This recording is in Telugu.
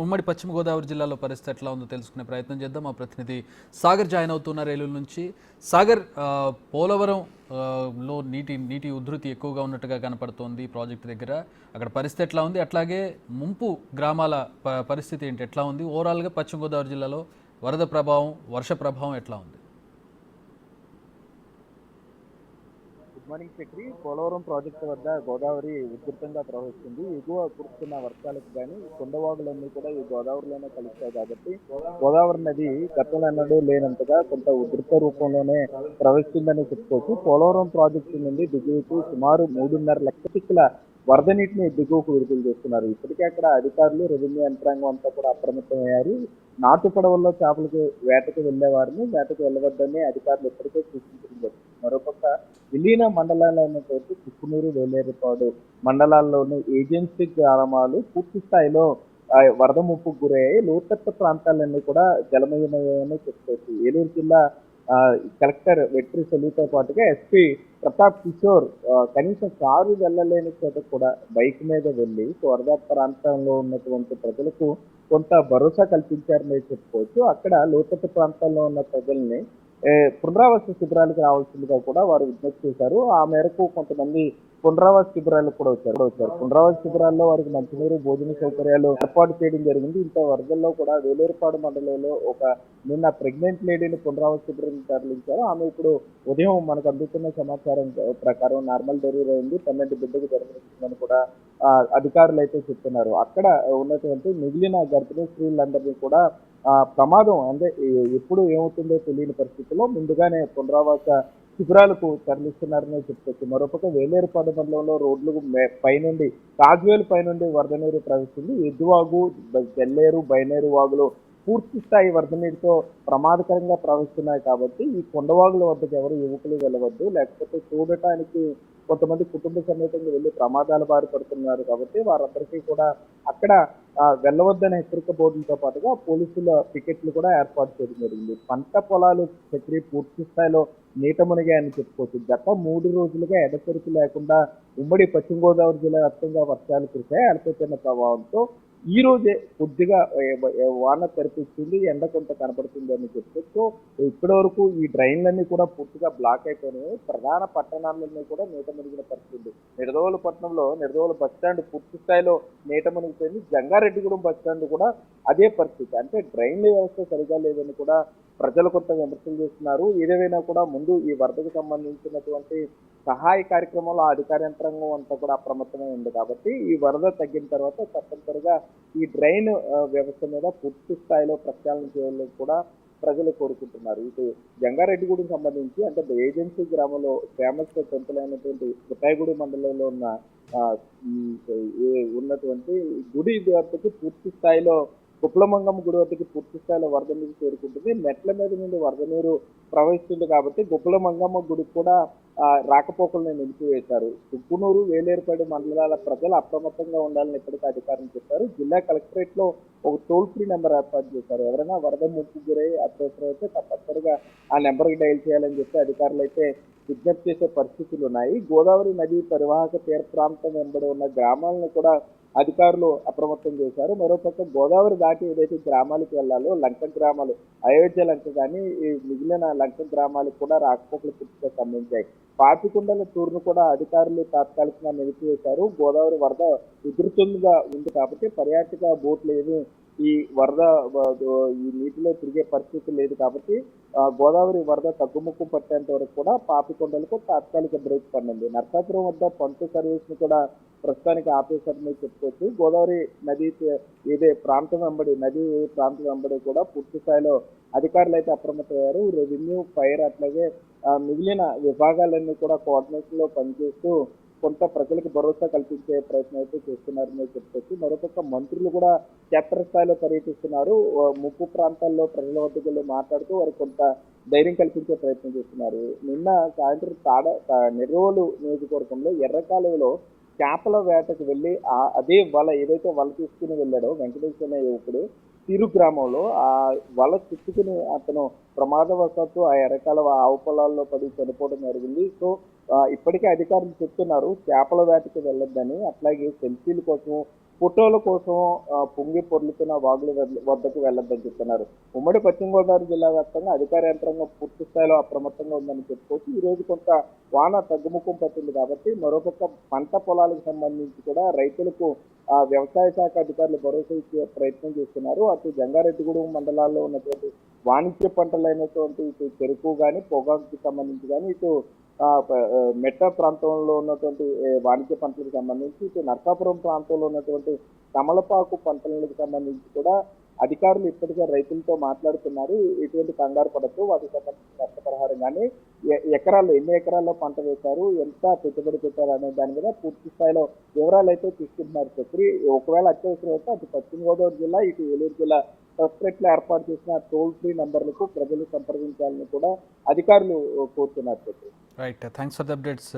ఉమ్మడి పశ్చిమ గోదావరి జిల్లాలో పరిస్థితి ఎట్లా ఉందో తెలుసుకునే ప్రయత్నం చేద్దాం. మా ప్రతినిధి సాగర్ జాయిన్ అవుతున్నారు ఏలూరు నుంచి. సాగర్, పోలవరం లో నీటి ఉధృతి ఎక్కువగా ఉన్నట్టుగా కనపడుతోంది ప్రాజెక్టు దగ్గర. అక్కడ పరిస్థితి ఎట్లా ఉంది, అట్లాగే ముంపు గ్రామాల పరిస్థితి ఏంటి, ఎట్లా ఉంది? ఓవరాల్గా పశ్చిమ గోదావరి జిల్లాలో వరద ప్రభావం, వర్ష ప్రభావం ఎట్లా ఉంది? Good morning Chakri. Polavaram project వద్ద గోదావరి ఉధృతంగా ప్రవహిస్తుంది. ఎగువ కురుస్తున్న వర్షాలకు కానీ కొండవాగులన్నీ కూడా ఈ గోదావరిలోనే కలుస్తాయి కాబట్టి గోదావరి నది గతంలో ఎన్నడూ లేనంతగా కొంత ఉధృత రూపంలోనే ప్రవహిస్తుందని చెప్పుకోవచ్చు. పోలవరం ప్రాజెక్టు నుండి దిగువకు సుమారు 3.5 లక్షల వరద నీటిని దిగువకు విడుదల చేస్తున్నారు. ఇప్పటికే అక్కడ అధికారులు, రెవెన్యూ యంత్రాంగం అంతా కూడా అప్రమత్తమయ్యారు. నాటు పడవల్లో చేపలకు వేటకు వెళ్లే వారిని వేటకు వెళ్ళవద్దని అధికారులు ఇప్పటికే సూచించడం జరిగింది. మరోపక్క విలీన మండలాలైనటువంటి కుక్కునూరు, వేలేరుపాడు మండలాల్లోని ఏజెన్సీ గ్రామాలు పూర్తి స్థాయిలో వరద ముప్పుకు గురయ్యాయి. లోతట్టు ప్రాంతాలన్నీ కూడా జలమయమయ్యాయని చెప్పుకోవచ్చు. ఏలూరు జిల్లా కలెక్టర్ వెట్రి సెల్వితో పాటుగా ఎస్పీ ప్రతాప్ కిషోర్ కనీసం కారు వెళ్ళలేని చోట కూడా బైక్ మీద వెళ్ళి వరద ప్రాంతంలో ఉన్నటువంటి ప్రజలకు కొంత భరోసా కల్పించారని చెప్పుకోవచ్చు. అక్కడ లోతట్టు ప్రాంతాల్లో ఉన్న ప్రజల్ని పునరావాస శిబిరాలకు రావాల్సిందిగా కూడా వారు విజ్ఞప్తి చేశారు. ఆ మేరకు కొంతమంది పునరావాస శిబిరాలకు కూడా వచ్చారు. పునరావాస శిబిరాల్లో వారికి మంచినీరు, భోజన సౌకర్యాలు ఏర్పాటు చేయడం జరిగింది. ఇంత వరదల్లో కూడా వేలేరుపాడు మండలంలో నిన్న ప్రెగ్నెంట్ లేడీని పునరావాస శిబిరం తరలించారు. ఆమె ఇప్పుడు ఉదయం మనకు అందుతున్న సమాచారం ప్రకారం నార్మల్ డెలివరీ అయింది, 12 బిడ్డకు జన్మనిస్తుందని కూడా అధికారులు అయితే చెప్తున్నారు. అక్కడ ఉన్నటువంటి మిగిలిన గర్భిణీ స్త్రీలందరినీ కూడా ప్రమాదం అంటే ఎప్పుడు ఏమవుతుందో తెలియని పరిస్థితుల్లో ముందుగానే పునరావాస శిబిరాలకు తరలిస్తున్నారని చెప్పుకోవచ్చు. మరోపక్క వేలేరుపాడు మండలంలో రోడ్లు పైనుండి కాజువేలు పైనుండి వరద నీరు ప్రవహిస్తుంది. ఎద్దువాగు, జల్లేరు, బైనేరు వాగులు పూర్తి స్థాయి వరద నీటితో ప్రమాదకరంగా ప్రవహిస్తున్నాయి కాబట్టి ఈ కొండవాగుల వద్దకు ఎవరు యువకులు వెళ్ళవద్దు, లేకపోతే చూడటానికి కొంతమంది కుటుంబ సమేతంగా వెళ్ళి ప్రమాదాల బారి పడుతున్నారు కాబట్టి వారందరికీ కూడా అక్కడ వెళ్ళవద్దనే హెచ్చరిక బోర్డులతో పాటుగా పోలీసుల టికెట్లు కూడా ఏర్పాటు చేయడం జరిగింది. పంట పొలాలు చక్రి పూర్తి స్థాయిలో నీట మునిగాయని చెప్పుకోవచ్చు. గత 3 రోజులుగా ఎడతెరిపి లేకుండా ఉమ్మడి పశ్చిమ గోదావరి జిల్లా వ్యాప్తంగా వర్షాలు కురిశాయి. అల్పపీడన ప్రభావంతో ఈ రోజే కొద్దిగా వాన తెరిపిస్తుంది, ఎండ కొంత కనబడుతుంది అని చెప్పుకోవచ్చు. ఇప్పటి వరకు ఈ డ్రైన్లన్నీ కూడా పూర్తిగా బ్లాక్ అయిపోయినాయి. ప్రధాన పట్టణాలన్నీ కూడా నీట మునిగిన పరిస్థితి. పట్టణంలో నిడదవోలు బస్ స్టాండ్ పూర్తి స్థాయిలో నీట మునిగిపోయింది. జంగారెడ్డిగూడెం బస్ స్టాండ్ కూడా అదే పరిస్థితి. అంటే డ్రైన్ల వ్యవస్థ సరిగా లేదని కూడా ప్రజలు కొంత విమర్శలు చేస్తున్నారు. ఏదేమైనా కూడా ముందు ఈ వరదకు సంబంధించినటువంటి సహాయ కార్యక్రమంలో అధికార యంత్రాంగం అంతా కూడా అప్రమత్తమై ఉంది కాబట్టి ఈ వరద తగ్గిన తర్వాత తప్పనిసరిగా ఈ డ్రైన్ వ్యవస్థ మీద పూర్తి స్థాయిలో ప్రక్షాళన చేయాలని కూడా ప్రజలు కోరుకుంటున్నారు. ఇటు జంగారెడ్డిగూడెం సంబంధించి అంటే ఏజెన్సీ గ్రామంలో ఫేమస్ టెంపుల్ అయినటువంటి గుట్టాయిగూడి మండలంలో ఉన్నటువంటి గుడి వద్దకు పూర్తి స్థాయిలో గుప్లమంగమ్మ గుడి వద్దకు పూర్తి స్థాయిలో వరద నీరు చేరుకుంటుంది. మెట్ల మీద నుండి వరద నీరు ప్రవహిస్తుంది కాబట్టి గుప్లమంగమ్మ గుడికి కూడా రాకపోకలను నిలిపివేశారు. కుక్కునూరు, వేలేరుపాడు మండలాల ప్రజలు అప్రమత్తంగా ఉండాలని ఇప్పటికీ అధికారులు చెప్పారు. జిల్లా కలెక్టరేట్ లో ఒక టోల్ ఫ్రీ నెంబర్ ఏర్పాటు చేశారు. ఎవరైనా వరద ముప్పు గురై అత్యవసరం అయితే తప్పనిసరిగా ఆ నెంబర్కి డైల్ చేయాలని చెప్పి అధికారులు అయితే విజ్ఞప్తి చేసే పరిస్థితులు ఉన్నాయి. గోదావరి నది పరివాహక తీర ప్రాంతం వెంబడి ఉన్న గ్రామాలను కూడా అధికారులు అప్రమత్తం చేశారు. మరోపక్క గోదావరి దాటి ఏదైతే గ్రామాలకు వెళ్లాలో లంక గ్రామాలు, అయోధ్య లంక కానీ ఈ మిగిలిన లంక గ్రామాలకు కూడా రాకపోకలు పూర్తిగా సంబంధించాయి. పాపికొండల టూర్ను కూడా అధికారులు తాత్కాలికంగా నిలిపివేశారు. గోదావరి వరద ఉధృతంగా ఉంది కాబట్టి పర్యాటక బోట్లు ఏమీ ఈ వరద ఈ నీటిలో తిరిగే పరిస్థితి లేదు కాబట్టి గోదావరి వరద తగ్గుముక్కు పట్టేంత వరకు కూడా పాపికొండలకు తాత్కాలిక బ్రేక్ పడింది. నర్సాపురం వద్ద పంపు సర్వీస్ ను కూడా ప్రస్తుతానికి ఆపేశారని చెప్పుకోవచ్చు. గోదావరి నది ప్రాంతం వెంబడి కూడా పూర్తి స్థాయిలో అధికారులు అయితే అప్రమత్తమయ్యారు. రెవెన్యూ, ఫైర్ అట్లాగే మిగిలిన విభాగాలన్నీ కూడా కోఆర్డినేషన్ లో పనిచేస్తూ కొంత ప్రజలకు భరోసా కల్పించే ప్రయత్నం అయితే చేస్తున్నారని చెప్పుకోవచ్చు. మరోపక్క మంత్రులు కూడా క్షేత్రస్థాయిలో పర్యటిస్తున్నారు. ముప్పు ప్రాంతాల్లో ప్రజల వద్దకు వెళ్ళి మాట్లాడుతూ వారికి కొంత ధైర్యం కల్పించే ప్రయత్నం చేస్తున్నారు. నిన్న సాయంత్రం నిర్రోలు నియోజకవర్గంలో ఎర్రకాలువలో చేపల వేటకు వెళ్ళి అదే వల ఏదైతే వల తీసుకుని వెళ్ళాడో వెంకటేశ్వర అనే యువకుడు తిరు గ్రామంలో ఆ వల చుట్టుకుని అతను ప్రమాదవశాత్తు ఆ ఎర్రకాలువ ఆవు పొలాల్లో పడి చనిపోవడం జరిగింది. సో ఇప్పటికే అధికారులు చెప్తున్నారు చేపల వేటకు వెళ్ళొద్దని, అట్లాగే సెల్ఫీల కోసం ఫోటోల కోసం పొంగి పొర్లుతున్న వాగుల వద్దకు వెళ్ళొద్దని చెప్తున్నారు. ఉమ్మడి పశ్చిమ గోదావరి జిల్లా వ్యాప్తంగా అధికార యంత్రాంగం పూర్తి స్థాయిలో అప్రమత్తంగా ఉందని చెప్పుకోవచ్చు. ఈ రోజు కొంత వాన తగ్గుముఖం పట్టింది కాబట్టి మరోపక్క పంట పొలాలకు సంబంధించి కూడా రైతులకు వ్యవసాయ శాఖ అధికారులు భరోసా ఇచ్చే ప్రయత్నం చేస్తున్నారు. అటు జంగారెడ్డిగూడెం మండలాల్లో ఉన్నటువంటి వాణిజ్య పంటలైనటువంటి ఇటు చెరుకు కానీ పొగాకుకి సంబంధించి కానీ ఇటు మెట్ట ప్రాంతంలో ఉన్నటువంటి వాణిజ్య పంటలకు సంబంధించి ఇటు నరసాపురం ప్రాంతంలో ఉన్నటువంటి తమలపాకు పంటలకు సంబంధించి కూడా అధికారులు ఇప్పటికే రైతులతో మాట్లాడుతున్నారు. ఎటువంటి కంగారు పడద్దు, వాటికి సంబంధించిన నష్టపరిహారం కానీ ఎకరాల్లో ఎన్ని ఎకరాల్లో పంట వేశారు, ఎంత పెట్టుబడి పెట్టారు అనే దాని మీద పూర్తి స్థాయిలో వివరాలు అయితే తీసుకుంటున్నారు. చక్రి ఒకవేళ అత్యవసరం అయితే అటు పశ్చిమ గోదావరి జిల్లా ఇటు ఏలూరు జిల్లా సపరేట్లో ఏర్పాటు చేసిన టోల్ ఫ్రీ నంబర్లకు ప్రజలు సంప్రదించాలని కూడా అధికారులు కోరుతున్నారు. Chakri right, thanks for the updates